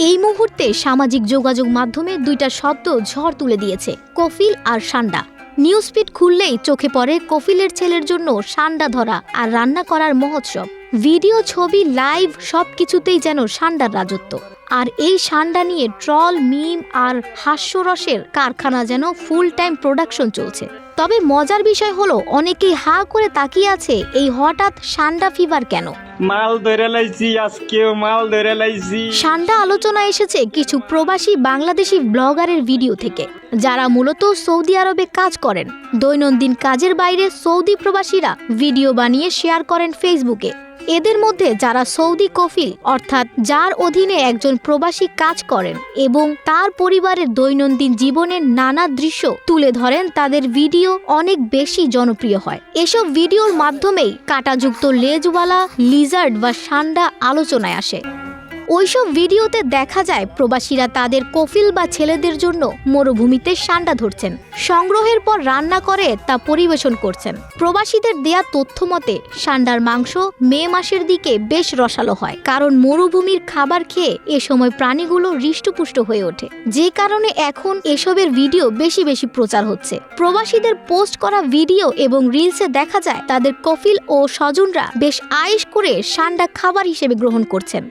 এই মুহূর্তে সামাজিক যোগাযোগ মাধ্যমে দুইটা শব্দ ঝড় তুলে দিয়েছে, কফিল আর সান্ডা। নিউজ ফিড খুললেই চোখে পড়ে কফিলের ছেলের জন্য সান্ডা ধরা আর রান্না করার মহোৎসব। ভিডিও, ছবি, লাইভ সবকিছুতেই যেন সান্ডার রাজত্ব। আর এই সান্ডা নিয়ে ট্রল, মিম আর হাস্যরসের কারখানা যেন ফুল টাইম প্রোডাকশন চলছে। তবে মজার বিষয় হলো, অনেকেই হা করে তাকিয়ে আছে এই হঠাৎ সান্ডা ফিভার কেন। মাল ধরে লাইছি, আজকেও মাল ধরে লাইছি। সান্ডা আলোচনা এসেছে কিছু প্রবাসী বাংলাদেশি ব্লগারের ভিডিও থেকে, যারা মূলত সৌদি আরবে কাজ করেন। দৈনন্দিন কাজের বাইরে সৌদি প্রবাসীরা ভিডিও বানিয়ে শেয়ার করেন ফেসবুকে। এদের মধ্যে যারা সৌদি কফিল, অর্থাৎ যার অধীনে একজন প্রবাসী কাজ করেন এবং তার পরিবারের দৈনন্দিন জীবনের নানা দৃশ্য তুলে ধরেন, তাদের ভিডিও অনেক বেশি জনপ্রিয় হয়। এসব ভিডিওর মাধ্যমেই কাঁটাযুক্ত লেজওয়ালা লিজার্ড বা সান্ডা আলোচনায় আসে। ওইসব ভিডিওতে দেখা যায় প্রবাসীরা তাদের কফিল বা ছেলেদের জন্য মরুভূমিতে সান্ডা ধরছেন, সংগ্রহের পর রান্না করে তা পরিবেশন করছেন। প্রবাসীদের দেয়া তথ্য মতে সান্ডার মাংস মে মাসের দিকে বেশ রসালো হয়, কারণ মরুভূমির খাবার খেয়ে এ সময় প্রাণীগুলো হৃষ্টপুষ্ট হয়ে ওঠে, যে কারণে এখন এসবের ভিডিও বেশি বেশি প্রচার হচ্ছে। প্রবাসীদের পোস্ট করা ভিডিও এবং রিলসে দেখা যায় তাদের কফিল ও স্বজনরা বেশ আয়েশ করে সান্ডা খাবার হিসেবে গ্রহণ করছেন।